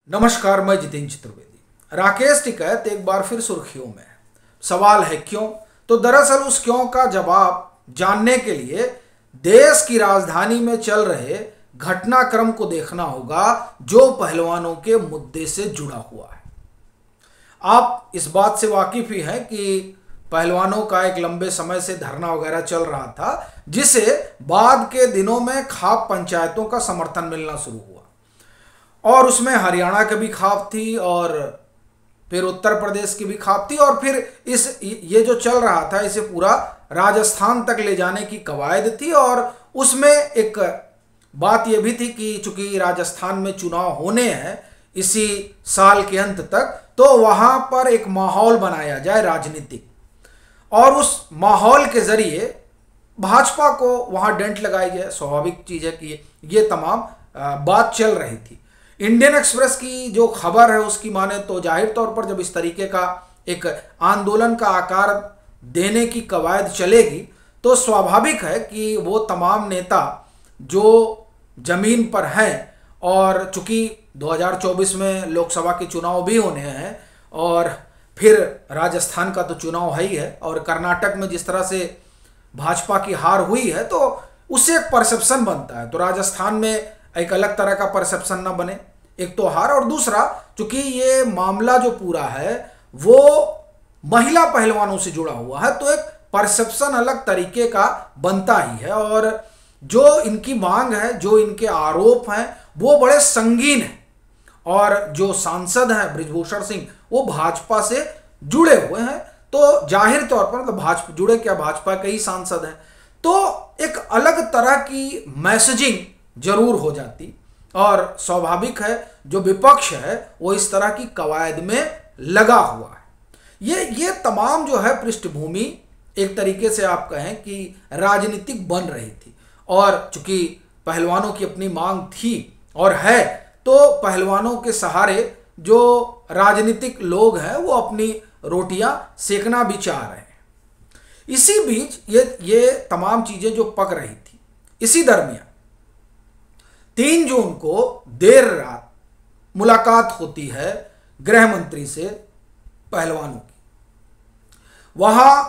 नमस्कार, मैं जितेंद्र चतुर्वेदी। राकेश टिकैत एक बार फिर सुर्खियों में है। सवाल है क्यों? तो दरअसल उस क्यों का जवाब जानने के लिए देश की राजधानी में चल रहे घटनाक्रम को देखना होगा जो पहलवानों के मुद्दे से जुड़ा हुआ है। आप इस बात से वाकिफ ही हैं कि पहलवानों का एक लंबे समय से धरना वगैरह चल रहा था, जिसे बाद के दिनों में खाप पंचायतों का समर्थन मिलना शुरू हुआ और उसमें हरियाणा की भी खाप थी और फिर उत्तर प्रदेश की भी खाप थी और फिर ये जो चल रहा था इसे पूरा राजस्थान तक ले जाने की कवायद थी। और उसमें एक बात यह भी थी कि चूंकि राजस्थान में चुनाव होने हैं इसी साल के अंत तक, तो वहां पर एक माहौल बनाया जाए राजनीतिक, और उस माहौल के जरिए भाजपा को वहां डेंट लगाई जाए। स्वाभाविक चीज है कि ये तमाम बात चल रही थी। इंडियन एक्सप्रेस की जो खबर है उसकी माने तो जाहिर तौर पर जब इस तरीके का एक आंदोलन का आकार देने की कवायद चलेगी तो स्वाभाविक है कि वो तमाम नेता जो जमीन पर हैं, और चूंकि 2024 में लोकसभा के चुनाव भी होने हैं और फिर राजस्थान का तो चुनाव है ही है, और कर्नाटक में जिस तरह से भाजपा की हार हुई है तो उससे एक परसेप्शन बनता है। तो राजस्थान में एक अलग तरह का परसेप्शन ना बने, एक तो हार, और दूसरा चूंकि ये मामला जो पूरा है वो महिला पहलवानों से जुड़ा हुआ है तो एक परसेप्शन अलग तरीके का बनता ही है। और जो इनकी मांग है, जो इनके आरोप हैं वो बड़े संगीन हैं, और जो सांसद हैं बृजभूषण सिंह वो भाजपा से जुड़े हुए हैं, तो जाहिर तौर पर मतलब भाजपा जुड़े क्या, भाजपा के ही सांसद हैं, तो एक अलग तरह की मैसेजिंग जरूर हो जाती। और स्वाभाविक है जो विपक्ष है वो इस तरह की कवायद में लगा हुआ है। ये तमाम जो है पृष्ठभूमि एक तरीके से आप कहें कि राजनीतिक बन रही थी, और चूंकि पहलवानों की अपनी मांग थी और है तो पहलवानों के सहारे जो राजनीतिक लोग हैं वो अपनी रोटियां सेकना भी चाह रहे हैं। इसी बीच ये तमाम चीजें जो पक रही थी, इसी दरमियान 3 जून को देर रात मुलाकात होती है गृह मंत्री से पहलवानों की। वहां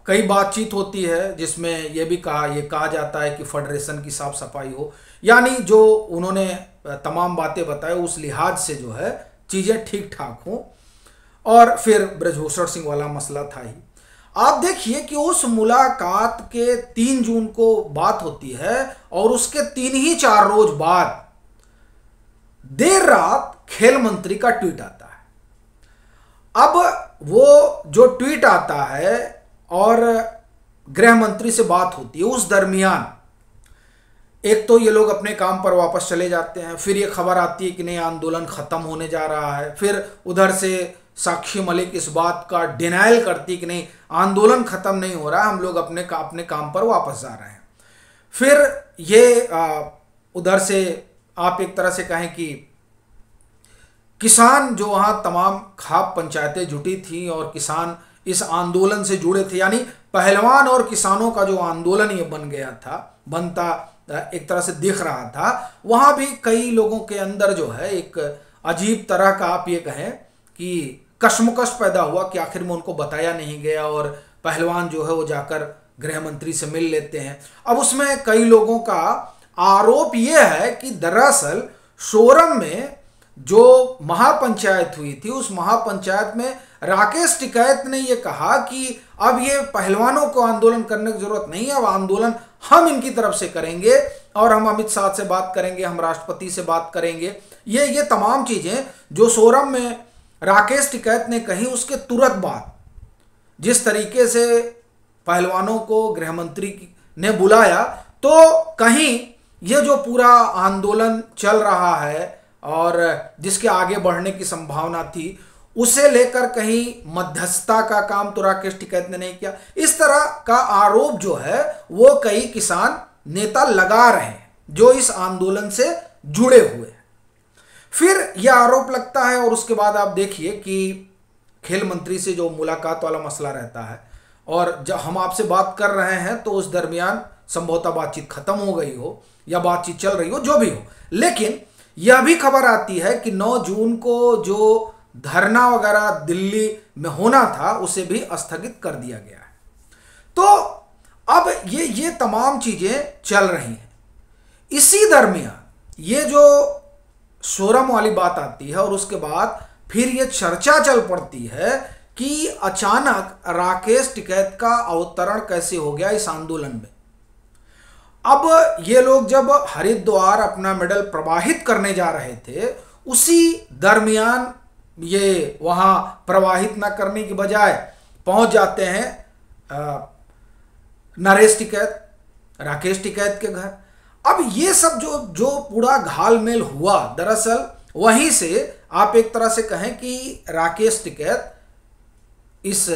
कई बातचीत होती है जिसमें यह भी कहा जाता है कि फेडरेशन की साफ सफाई हो, यानी जो उन्होंने तमाम बातें बताए उस लिहाज से जो है चीजें ठीक ठाक हों। और फिर बृजभूषण सिंह वाला मसला था ही। आप देखिए कि उस मुलाकात के 3 जून को बात होती है और उसके 3 ही 4 रोज बाद देर रात खेल मंत्री का ट्वीट आता है। अब वो जो ट्वीट आता है और गृह मंत्री से बात होती है, उस दरमियान एक तो ये लोग अपने काम पर वापस चले जाते हैं, फिर ये खबर आती है कि नहीं आंदोलन खत्म होने जा रहा है, फिर उधर से साक्षी मलिक इस बात का डिनायल करती कि नहीं आंदोलन खत्म नहीं हो रहा, हम लोग अपने काम पर वापस जा रहे हैं। फिर ये उधर से आप एक तरह से कहें कि किसान जो वहां तमाम खाप पंचायतें जुटी थी और किसान इस आंदोलन से जुड़े थे, यानी पहलवान और किसानों का जो आंदोलन ये बन गया था, बनता एक तरह से दिख रहा था, वहां भी कई लोगों के अंदर जो है एक अजीब तरह का आप ये कहें कि कश्मकश पैदा हुआ कि आखिर में उनको बताया नहीं गया और पहलवान जो है वो जाकर गृह मंत्री से मिल लेते हैं। अब उसमें कई लोगों का आरोप ये है कि दरअसल सोरम में जो महापंचायत हुई थी उस महापंचायत में राकेश टिकैत ने ये कहा कि अब ये पहलवानों को आंदोलन करने की जरूरत नहीं है, अब आंदोलन हम इनकी तरफ से करेंगे और हम अमित शाह से बात करेंगे, हम राष्ट्रपति से बात करेंगे। ये तमाम चीजें जो सोरम में राकेश टिकैत ने कही उसके तुरंत बाद जिस तरीके से पहलवानों को गृह मंत्री ने बुलाया, तो कहीं ये जो पूरा आंदोलन चल रहा है और जिसके आगे बढ़ने की संभावना थी उसे लेकर कहीं मध्यस्थता का काम तो राकेश टिकैत ने नहीं किया। इस तरह का आरोप जो है वो कई किसान नेता लगा रहे हैं जो इस आंदोलन से जुड़े हुए हैं। फिर यह आरोप लगता है और उसके बाद आप देखिए कि खेल मंत्री से जो मुलाकात वाला मसला रहता है, और जब हम आपसे बात कर रहे हैं तो उस दरमियान संभवतः बातचीत खत्म हो गई हो या बातचीत चल रही हो, जो भी हो, लेकिन यह भी खबर आती है कि 9 जून को जो धरना वगैरह दिल्ली में होना था उसे भी स्थगित कर दिया गया है। तो अब ये तमाम चीजें चल रही हैं। इसी दरमियान ये जो शोरम वाली बात आती है और उसके बाद फिर ये चर्चा चल पड़ती है कि अचानक राकेश टिकैत का अवतरण कैसे हो गया इस आंदोलन में। अब ये लोग जब हरिद्वार अपना मेडल प्रवाहित करने जा रहे थे, उसी दरमियान ये वहां प्रवाहित ना करने की बजाय पहुंच जाते हैं नरेश टिकैत, राकेश टिकैत के घर। अब ये सब जो पूरा घालमेल हुआ, दरअसल वहीं से आप एक तरह से कहें कि राकेश टिकैत इस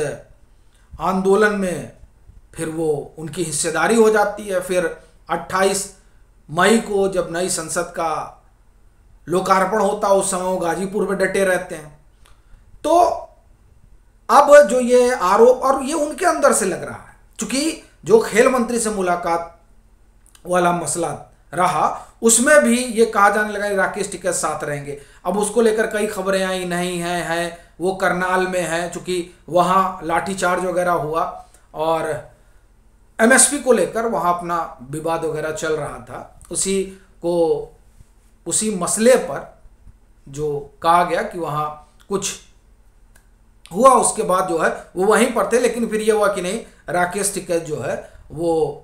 आंदोलन में फिर वो उनकी हिस्सेदारी हो जाती है। फिर 28 मई को जब नई संसद का लोकार्पण होता है, उस समय वो गाजीपुर में डटे रहते हैं। तो अब जो ये आरोप, और ये उनके अंदर से लग रहा है, क्योंकि जो खेल मंत्री से मुलाकात वाला मसला रहा उसमें भी ये कहा जाने लगा कि राकेश टिकैत साथ रहेंगे। अब उसको लेकर कई खबरें आई, नहीं है वो करनाल में है, चूंकि वहाँ लाठीचार्ज वगैरह हुआ और एमएसपी को लेकर वहाँ अपना विवाद वगैरह चल रहा था। उसी मसले पर जो कहा गया कि वहाँ कुछ हुआ, उसके बाद जो है वो वहीं पर थे। लेकिन फिर ये हुआ कि नहीं, राकेश टिकैत जो है वो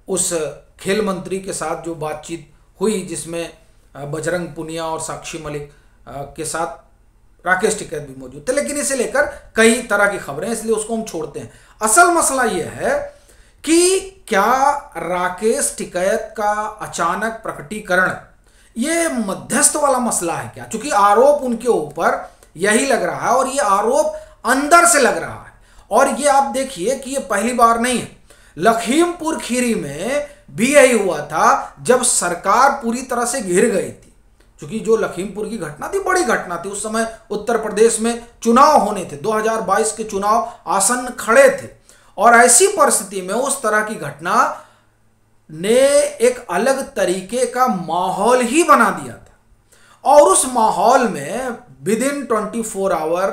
उस खेल मंत्री के साथ जो बातचीत हुई, जिसमें बजरंग पुनिया और साक्षी मलिक के साथ राकेश टिकैत भी मौजूद थे, लेकिन इसे लेकर कई तरह की खबरें, इसलिए उसको हम छोड़ते हैं। असल मसला यह है कि क्या राकेश टिकैत का अचानक प्रकटीकरण ये मध्यस्थ वाला मसला है क्या? क्योंकि आरोप उनके ऊपर यही लग रहा है और ये आरोप अंदर से लग रहा है। और ये आप देखिए कि ये पहली बार नहीं है। लखीमपुर खीरी में भी यही हुआ था, जब सरकार पूरी तरह से घिर गई थी। क्योंकि जो लखीमपुर की घटना थी, बड़ी घटना थी। उस समय उत्तर प्रदेश में चुनाव होने थे, 2022 के चुनाव आसन्न खड़े थे, और ऐसी परिस्थिति में उस तरह की घटना ने एक अलग तरीके का माहौल ही बना दिया था। और उस माहौल में विदिन 24 आवर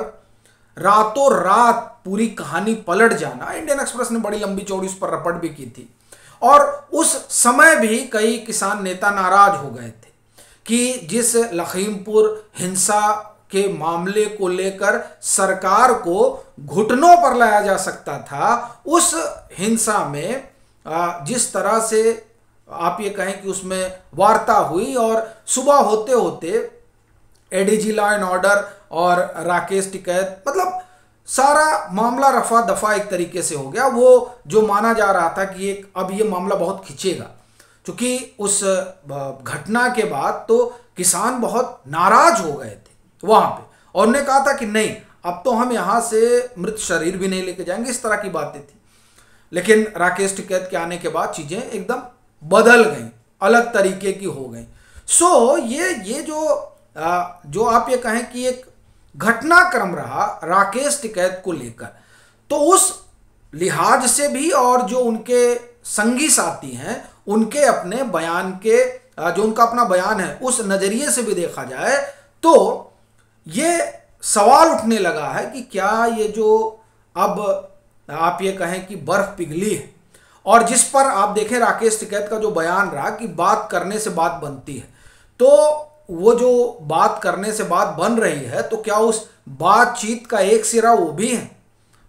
रातों रात पूरी कहानी पलट जाना, इंडियन एक्सप्रेस ने बड़ी लंबी चौड़ी उस पर रपट भी की थी। और उस समय भी कई किसान नेता नाराज हो गए थे कि जिस लखीमपुर हिंसा के मामले को लेकर सरकार को घुटनों पर लाया जा सकता था, उस हिंसा में जिस तरह से आप ये कहें कि उसमें वार्ता हुई और सुबह होते होते एडीजी लॉ एंड ऑर्डर और राकेश टिकैत, मतलब सारा मामला रफा दफा एक तरीके से हो गया। वो जो माना जा रहा था कि अब ये मामला बहुत खिंचेगा, क्योंकि उस घटना के बाद तो किसान बहुत नाराज हो गए थे वहां पे, और उन्होंने कहा था कि नहीं, अब तो हम यहां से मृत शरीर भी नहीं लेके जाएंगे, इस तरह की बातें थी। लेकिन राकेश टिकैत के आने के बाद चीजें एकदम बदल गई, अलग तरीके की हो गई। सो ये जो आप ये कहें कि एक घटनाक्रम रहा राकेश टिकैत को लेकर, तो उस लिहाज से भी, और जो उनके संगी साथी हैं उनके अपने बयान के, जो उनका अपना बयान है उस नजरिए से भी देखा जाए, तो ये सवाल उठने लगा है कि क्या ये जो अब आप ये कहें कि बर्फ पिघली है, और जिस पर आप देखें राकेश टिकैत का जो बयान रहा कि बात करने से बात बनती है, तो वो जो बात करने से बात बन रही है, तो क्या उस बातचीत का एक सिरा वो भी है?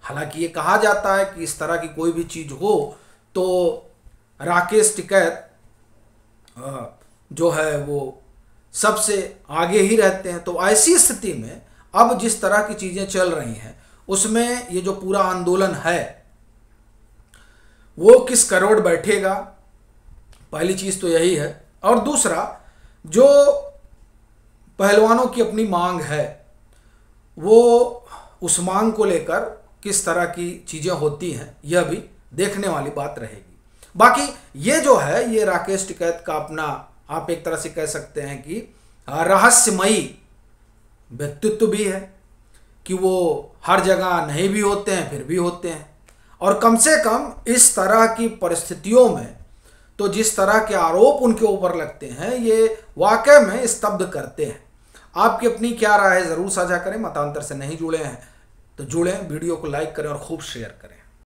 हालांकि ये कहा जाता है कि इस तरह की कोई भी चीज हो तो राकेश टिकैत जो है वो सबसे आगे ही रहते हैं। तो ऐसी स्थिति में अब जिस तरह की चीजें चल रही हैं, उसमें ये जो पूरा आंदोलन है वो किस करोड़ बैठेगा, पहली चीज तो यही है। और दूसरा, जो पहलवानों की अपनी मांग है, वो उस मांग को लेकर किस तरह की चीजें होती हैं, यह भी देखने वाली बात रहेगी। बाकी ये जो है, ये राकेश टिकैत का अपना, आप एक तरह से कह सकते हैं कि रहस्यमयी व्यक्तित्व भी है कि वो हर जगह नहीं भी होते हैं, फिर भी होते हैं। और कम से कम इस तरह की परिस्थितियों में तो जिस तरह के आरोप उनके ऊपर लगते हैं ये वाकई में स्तब्ध करते हैं। आपकी अपनी क्या राय है ज़रूर साझा करें। मतांतर से नहीं जुड़े हैं तो जुड़ें, वीडियो को लाइक करें और खूब शेयर करें।